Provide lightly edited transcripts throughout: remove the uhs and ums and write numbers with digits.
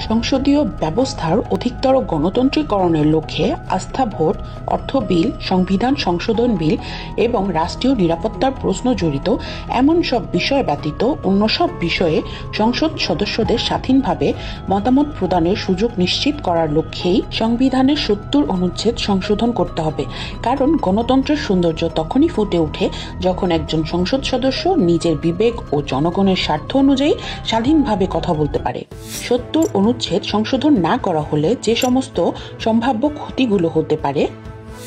সংসদীয় ব্যবস্থার অধিকতর গণতান্ত্রিকরণের লক্ষ্যে আস্থা ভোট, অর্থ বিল, সংবিধান সংশোধন বিল এবং রাষ্ট্রীয় নিরাপত্তার প্রশ্ন জড়িত এমন সব বিষয় ব্যতীত অন্য সব বিষয়ে সংসদ সদস্যদের স্বাধীনভাবে মতামত প্রদানের সুযোগ নিশ্চিত করার লক্ষ্যেই সংবিধানের ৭০ অনুচ্ছেদ সংশোধন করতে হবে। কারণ গণতন্ত্রের সৌন্দর্য তখনই ফুটে ওঠে যখন একজন সংসদ সদস্য নিজের বিবেক ও জনগণের স্বার্থ অনুযায়ী স্বাধীনভাবে কথা বলতে পারে। ৭০ অনুচ্ছেদ সংশোধন না করা হলে যে সমস্ত সম্ভাব্য ক্ষতিগুলো হতে পারে: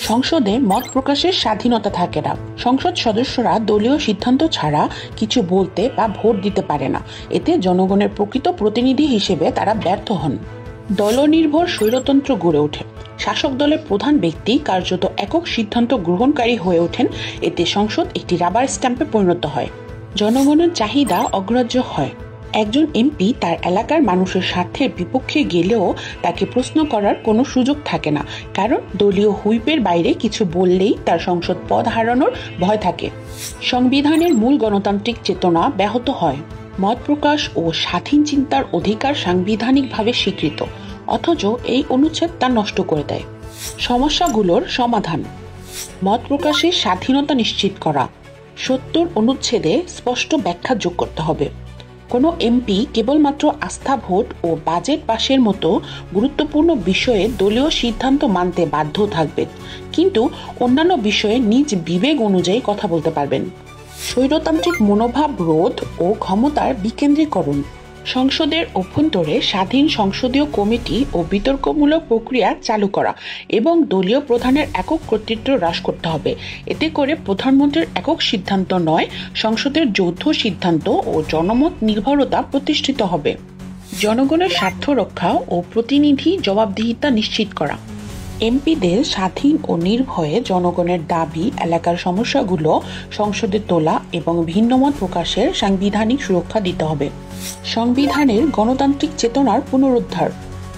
সংসদে মত প্রকাশের স্বাধীনতা থাকে না। সংসদ সদস্যরা দলীয় সিদ্ধান্ত ছাড়া কিছু বলতে বা ভোট দিতে পারে না। এতে জনগণের প্রকৃত প্রতিনিধি হিসেবে তারা ব্যর্থ হন। দলনির্ভর স্বৈরতন্ত্র গড়ে ওঠে। শাসক দলের প্রধান ব্যক্তি কার্যত একক সিদ্ধান্ত গ্রহণকারী হয়ে ওঠেন। এতে সংসদ একটি রাবার স্ট্যাম্পে পরিণত হয়। জনগণের চাহিদা অগ্রাহ্য হয়। একজন এমপি তার এলাকার মানুষের স্বার্থের বিপক্ষে গেলেও তাকে প্রশ্ন করার কোনো সুযোগ থাকে না, কারণ দলীয় হুইপের বাইরে কিছু বললেই তার সংসদ পদ হারানোর ভয় থাকে। সংবিধানের মূল গণতান্ত্রিক চেতনা ব্যাহত হয়। মত প্রকাশ ও স্বাধীন চিন্তার অধিকার সাংবিধানিকভাবে স্বীকৃত, অথচ এই অনুচ্ছেদ তা নষ্ট করে দেয়। সমস্যাগুলোর সমাধান: মত প্রকাশের স্বাধীনতা নিশ্চিত করা। ৭০ অনুচ্ছেদে স্পষ্ট ব্যাখ্যা যোগ করতে হবে। কোনো এমপি কেবলমাত্র আস্থা ভোট ও বাজেট পাশের মতো গুরুত্বপূর্ণ বিষয়ে দলীয় সিদ্ধান্ত মানতে বাধ্য থাকবেন, কিন্তু অন্যান্য বিষয়ে নিজ বিবেক অনুযায়ী কথা বলতে পারবেন। স্বৈরতান্ত্রিক মনোভাব রোধ ও ক্ষমতার বিকেন্দ্রীকরণ। সংসদের অভ্যন্তরে স্বাধীন সংসদীয় কমিটি ও বিতর্কমূলক প্রক্রিয়া চালু করা এবং দলীয় প্রধানের একক কর্তৃত্ব হ্রাস করতে হবে। এতে করে প্রধানমন্ত্রীর একক সিদ্ধান্ত নয়, সংসদের যৌথ সিদ্ধান্ত ও জনমত নির্ভরতা প্রতিষ্ঠিত হবে। জনগণের স্বার্থ রক্ষা ও প্রতিনিধি জবাবদিহিতা নিশ্চিত করা। এমপিদের স্বাধীন ও নির্ভয়ে জনগণের দাবি, এলাকার সমস্যাগুলো সংসদে তোলা এবং ভিন্নমত প্রকাশের সাংবিধানিক সুরক্ষা দিতে হবে। সংবিধানের গণতান্ত্রিক চেতনার পুনরুদ্ধার।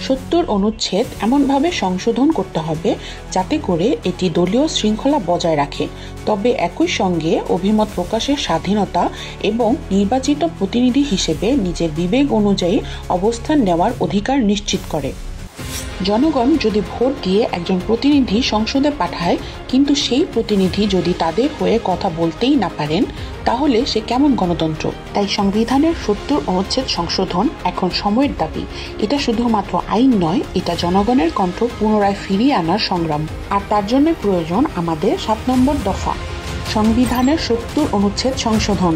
৭০ অনুচ্ছেদ এমনভাবে সংশোধন করতে হবে যাতে করে এটি দলীয় শৃঙ্খলা বজায় রাখে, তবে একই সঙ্গে অভিমত প্রকাশের স্বাধীনতা এবং নির্বাচিত প্রতিনিধি হিসেবে নিজের বিবেক অনুযায়ী অবস্থান নেওয়ার অধিকার নিশ্চিত করে। জনগণ যদি ভোট দিয়ে একজন প্রতিনিধি সংসদে পাঠায়, কিন্তু সেই প্রতিনিধি যদি তাদের হয়ে কথা বলতেই না পারেন, তাহলে সে কেমন গণতন্ত্র? তাই সংবিধানের ৭০ অনুচ্ছেদ সংশোধন এখন সময়ের দাবি। এটা শুধুমাত্র আইন নয়, এটা জনগণের কণ্ঠ পুনরায় ফিরিয়ে আনার সংগ্রাম। আর তার জন্য প্রয়োজন আমাদের ৭ নম্বর দফা, সংবিধানের ৭০ অনুচ্ছেদ সংশোধন।